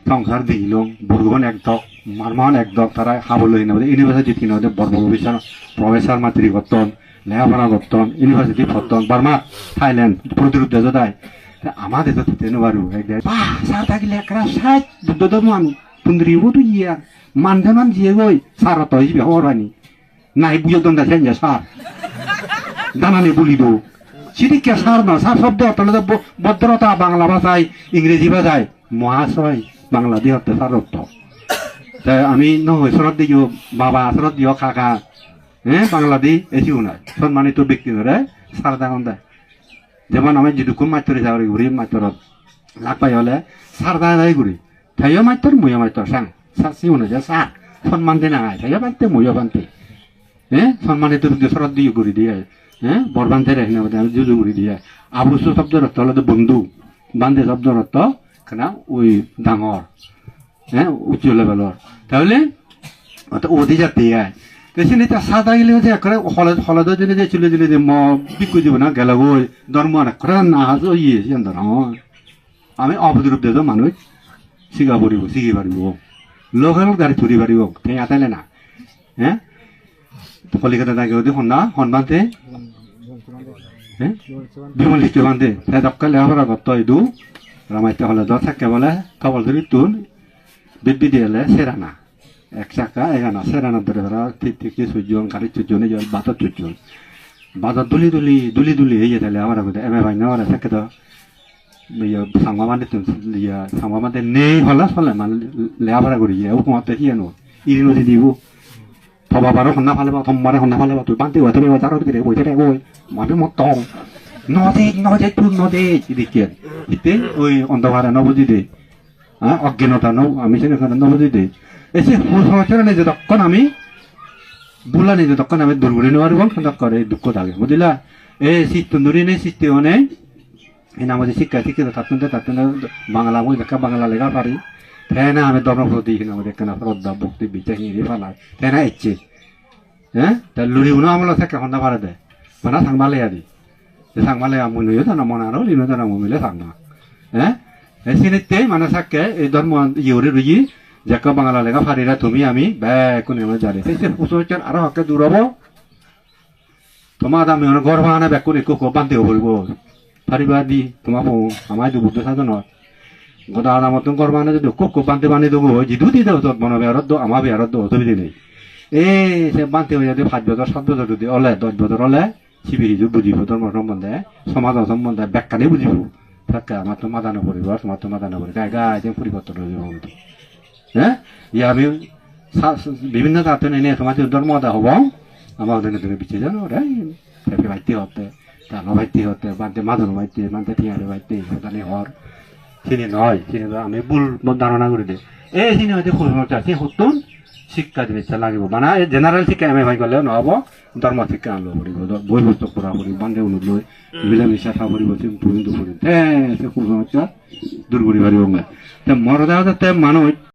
সংসার দিল বুড়গন একদক মারমান একদক তারা খাবলৈ নাবলে ইউনিভার্সিটি কিনতে বর্ববিচার প্রফেসর মাতৃ গতন লেখাপড়া গতন ইউনিভার্সিটি ফতন বার্মা থাইল্যান্ড প্রতিরূপ দেশ দেয় আমার দেশ তেনো বারু সার থাকিলে একরা সাইড দুধ মান পুন্দ্রিবো তো ইয়া মানজামান জিয়ে গই সার তো হিসেবে হরানি নাই বুঝো দন্ডা সেঞ্জা সার দানানি বলি দো সিদিকে সার না সার শব্দ তাহলে ভদ্রতা বাংলা ভাষায় ইংরেজি ভাষায় মহাশয় বাংলা দিয়ে হতে সার অর্থ আমি নহয় শরৎ দিও বাবা শরৎ দিও কাকা হ্যাঁ বাংলা দি এসিও নাই সম্মানিত ব্যক্তি ধরে সার দাগন দেয় যেমন আমি যেটুকু মাত্রে যাওয়ার ঘুরি মাত্র লাগ পাই হলে সার দায় ঘুরি থাইও মাত্র মুইও মাত্র সাং সার সিও না যে সার সম্মান দিয়ে নাই থাইও বানতে মুইও বানতে হ্যাঁ সম্মানিত ব্যক্তি শরৎ দিও ঘুরি দিয়ে হ্যাঁ বরবান্তে রেখে আমি জুজু ঘুরি দিয়ে আবশ্য শব্দের অর্থ হলো বন্ধু বান্ধে শব্দের অর্থ কেনা ওই ডাঙর হ্যাঁ উচ্চ লেভেলের তাহলে ওদি যাতে তেসিনি তা সাদা গেলে যে একরে হলদ দিলে যে চলে দিলে যে ম বিকু দিব না গেল ওই ধর্ম একরে না হাজ ইয়ে জান আমি অপদ্রুপ দেব মানুষ শিখা পড়িব শিখি পারিব লোকের গাড়ি চুরি পারিব তাই আতাইলে না হ্যাঁ কলিকাতা থাকে ওদের সন্না সন্মানতে হ্যাঁ বিমল লিখতে বান্ধে তাই দক্কা লেখাপড়া করতে ইদু রামাইতে হলে দ থাকে বলে কবল ধরি তুন বিদ্যি দিলে সেরানা এক চাকা এগানা সেরানা ধরে ধরা থেকে সুজন গাড়ি চুজন এই বাজার চুজন বাজার দুলি হয়ে যেতে আমার এমএ ভাই না ওরা থাকে তো সাংমা মানে সাংমা মানে নেই হলা ফলে মানে লেখাপড়া করি উপমাতে কি আনো ইরিনো দি দিব থবা বারো সন্না ফালে বা থম্বারে সন্না ফালে বা তুই বান্তি হয়ে তুমি বাজারত গেলে বই থাকে বই মাবি মত নদে তুই নদে দিকে ইতে ওই অন্ধকারে নবজি দে হ্যাঁ অজ্ঞানতা আমি সেখানে নবজি দে এসে সমাচার নিজে তখন আমি বুলা নিজে তখন আমি দূর করে নেওয়ার এবং করে দুঃখ থাকে বুঝলা এই শীত তন্দুরি নেই শীতে নেই এই নাম শিক্ষা শিক্ষিত থাকতে বাংলা বই দেখা বাংলা লেখা পারি ফেনা আমি ধর্মপ্রতি আমাদের কেনা শ্রদ্ধা ভক্তি বিচার হিঁড়ি ফালাই ফেনা ইচ্ছে হ্যাঁ তা লুড়ি উনো আমলা থাকে সন্ধ্যা ভাড়া দেয় মানে থাকবালে আদি থাকবালে আমি নইও জানা মনে আরো লিনো জানা মিলে থাকনা হ্যাঁ এই সিনিতে মানে থাকে এই ধর্ম ইউরি রুজি যাকে বাংলা লেখা ফারিরা তুমি আমি কোন জানি সেই পুষোচার আরো হকে দূর হবো তোমার আমি গর্ব আনে ব্যাকুন একটু বান্ধে বলবো ফারিবা দি তোমার আমার বুদ্ধ সাধন গোটা মতন গর্ব আনে যদি খুব বান্ধে বানিয়ে দেবো জিদু দিয়ে দেবো তোর মনে বেরত দো আমার বেরত দো অসুবিধা নেই এই সে বান্ধে হয়ে যদি 5 বছর 7 বছর যদি ওলে 10 বছর ওলে শিবিরি বুঝিব ধর্ম সম্বন্ধে সমাজ সম্বন্ধে ব্যাখ্যানে বুঝিব থাকে আমার তো মাদানো পড়িব তোমার তো মাদানো পড়ি গায়ে গায়ে পরিবর্তন হয়ে যাব হ্যাঁ ইয়া আমি বিভিন্ন জাতের এনে তোমার ধর্ম দা হব আমার ওদের তুমি বিচে জানো রে ভাইতে হতে তানো ভাইতে হতে বান্ধে মাদানো ভাইতে বান্ধে টিয়ারে ভাইতে জানি হর চিনি নয় চিনি আমি ভুল ধারণা করে দিই এই চিনি হয়তো খুঁজতে আছে সত্তর শিক্ষা দিলে লাগিব মানে জেনারেল শিক্ষা এম এ ভাই গ'লে নহ'ব ধৰ্ম শিক্ষা আনিব পাৰিব বই বস্তু কৰা পাৰিব বান্ধে লৈ মিলামিছা খাব পাৰিব ফুৰিম ফুৰিম খুব সমস্যা দূৰ কৰি পাৰিব মৰদা যাতে মানুহ